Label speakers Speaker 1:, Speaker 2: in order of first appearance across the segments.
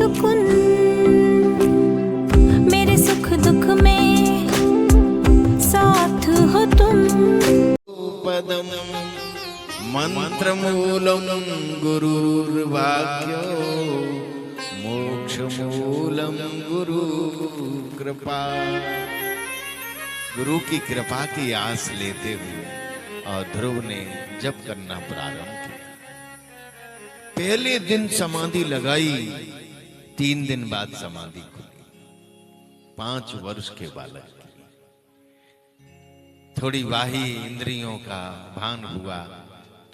Speaker 1: सुकून, मेरे सुख दुख में साथ हो तुम।
Speaker 2: पदम मंत्रमूलम गुरुर्वाक्यो मोक्षमूलम गुरु कृपा। गुरु की कृपा की आस लेते हुए और ध्रुव ने जप करना प्रारंभ किया। पहले दिन समाधि लगाई, 3 दिन बाद समाधि खुली। 5 वर्ष के बालक की थोड़ी वाही इंद्रियों का भान हुआ,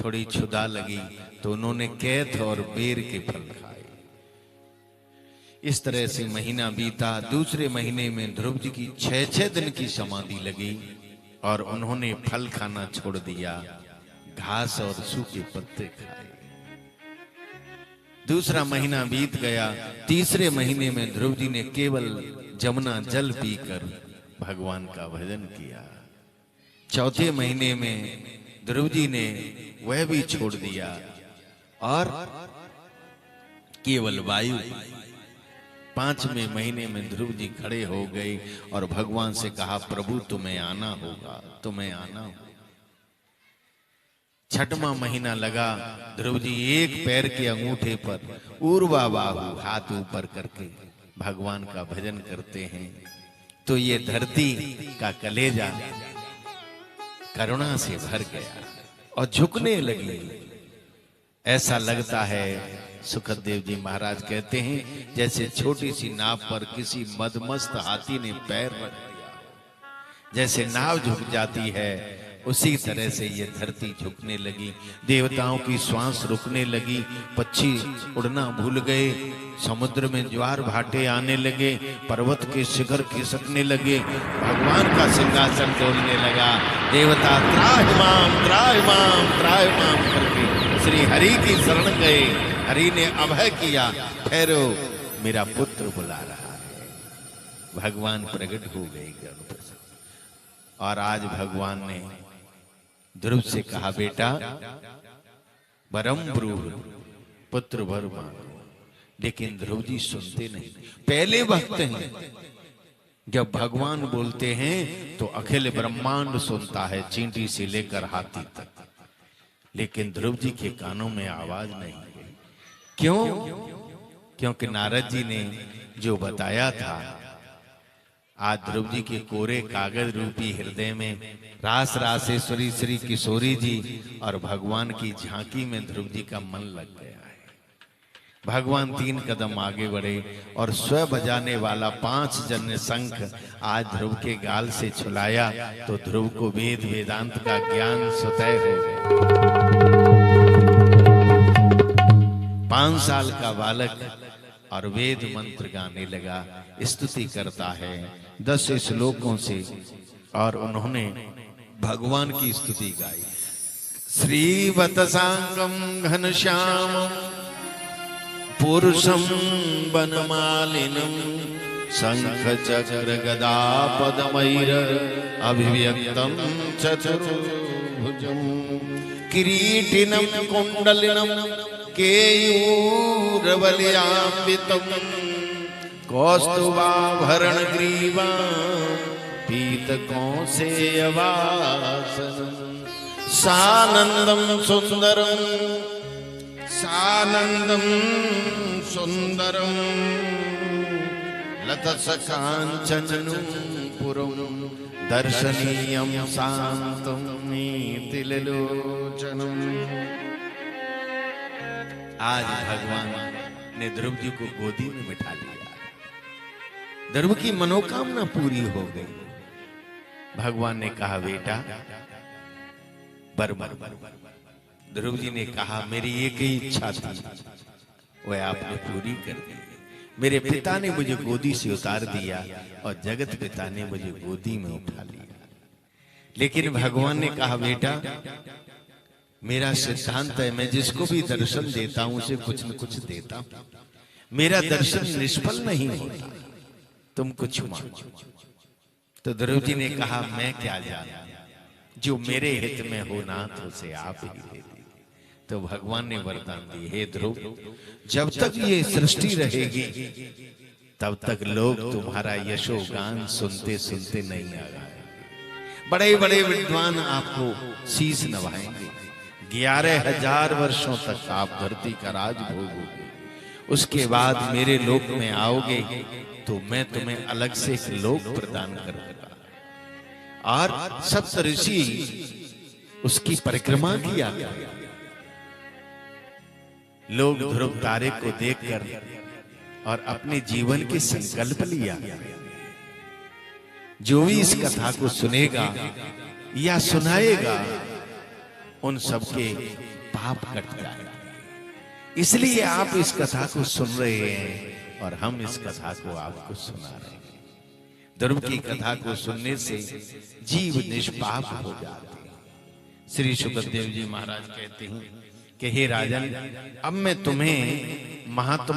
Speaker 2: थोड़ी क्षुधा लगी तो उन्होंने कैथ और बेर के फल खाए। इस तरह से महीना बीता। दूसरे महीने में ध्रुव जी की 6 दिन की समाधि लगी और उन्होंने फल खाना छोड़ दिया, घास और सूखे पत्ते खाए। दूसरा महीना बीत गया। तीसरे महीने में ध्रुव जी ने केवल जमुना जल पीकर भगवान का भजन किया। चौथे महीने में ध्रुव जी ने वह भी छोड़ दिया और केवल वायु। 5वें महीने में ध्रुव जी खड़े हो गए और भगवान से कहा, प्रभु तुम्हें आना होगा, तुम्हें आना होगा। 6वां महीना लगा। ध्रुव जी एक पैर के अंगूठे पर ऊर्वा बाहु हाथ ऊपर करके भगवान का भजन करते हैं तो ये धरती का कलेजा करुणा से भर गया और झुकने लगी। ऐसा लगता है, सुखदेव जी महाराज कहते हैं, जैसे छोटी सी नाव पर किसी मदमस्त हाथी ने पैर रख दिया, जैसे नाव झुक जाती है उसी तरह से ये धरती झुकने लगी। देवताओं की श्वास रुकने लगी, पक्षी उड़ना भूल गए, समुद्र में ज्वार भाटे आने लगे, पर्वत के शिखर खिसकने लगे, भगवान का सिंहासन डोलने लगा। देवता त्राहिमाम त्राहिमाम त्राहिमाम करके श्री हरि की शरण गए। हरि ने अभय किया, ठहरो मेरा पुत्र बुला रहा है। भगवान प्रकट हो गए गणपति। और आज भगवान ने ध्रुव से कहा, बेटा वरम ब्रूह, पुत्र वर मांगो। लेकिन ध्रुव जी सुनते नहीं। पहले भक्त हैं, जब भगवान बोलते हैं तो अखिल ब्रह्मांड सुनता है, चींटी से लेकर हाथी तक। लेकिन ध्रुव जी के कानों में आवाज नहीं है। क्यों? क्योंकि नारद जी ने जो बताया था, आज ध्रुव जी के कोरे कागज रूपी हृदय में रास रासेश्वरी श्री किशोरी जी और भगवान की झांकी में ध्रुव जी का मन लग गया है। भगवान 3 कदम आगे बढ़े और स्व बजाने वाला 5 जन्य शंख आज ध्रुव के गाल से छुलाया तो ध्रुव को वेद वेदांत का ज्ञान स्वतः हो गया। 5 साल का बालक और वेद मंत्र गाने लगा, स्तुति करता है 10 श्लोकों से। और उन्होंने भगवान की स्तुति गाई। श्रीवत्सांगम घनश्यामम पुरुषम वनमालिनम शंख चक्र गदा पद्मैर अभिव्यक्तम चतुर्भुजम किरीटिनम कुंडलिनम केयूरवलयान्वितम कौस्तुभाभरण ग्रीवा पीतकों से अवासनम सानंदम सुंदरम सानंदम सुंदरम लतसकांचननुम पुरम दर्शनीयम शांतम नीतिलोचनम। आज भगवान ने ध्रुव जी को गोदी में बिठा लिया। ध्रुव की मनोकामना पूरी हो गई। भगवान ने कहा, बेटा बर। ध्रुव जी ने कहा, मेरी एक ही इच्छा थी, वह आपने पूरी कर दी। मेरे पिता ने मुझे गोदी से उतार दिया और जगत पिता ने मुझे गोदी में उठा लिया। लेकिन भगवान ने कहा, बेटा मेरा सिद्धांत है, मैं जिसको भी दर्शन देता हूं उसे कुछ न कुछ देता हूं। मेरा दर्शन निष्फल नहीं होता, तुम कुछ मांगो। तो ध्रुव जी ने कहा, मैं क्या जानूं, जो मेरे हित में हो नाथ उसे आप ही दे दीजिए। तो भगवान ने वरदान दिए, हे ध्रुव, जब तक ये सृष्टि रहेगी तब तक लोग तुम्हारा यशोगान सुनते सुनते नहीं आ रहा है। बड़े बड़े विद्वान आपको शीश नवाएंगे, 11,000 वर्षों तक आप धरती का राज भोगोगे। उसके बाद मेरे लोक में आओगे तो मैं तुम्हें अलग से एक लोक प्रदान करूंगा। और सप्त ऋषि उसकी परिक्रमा किया। लोग ध्रुव तारे को देखकर और अपने जीवन के संकल्प लिया। जो भी इस कथा को सुनेगा या सुनाएगा उन सबके पाप कट जाएगा। इसलिए आप इस कथा को सुन रहे हैं और हम इस कथा को आपको सुना रहे हैं। ध्रुव की कथा को सुनने से जीव निष्पाप हो जाते हैं। श्री सुखदेव जी महाराज कहते हैं कि हे राजन, अब मैं तुम्हें महात्मा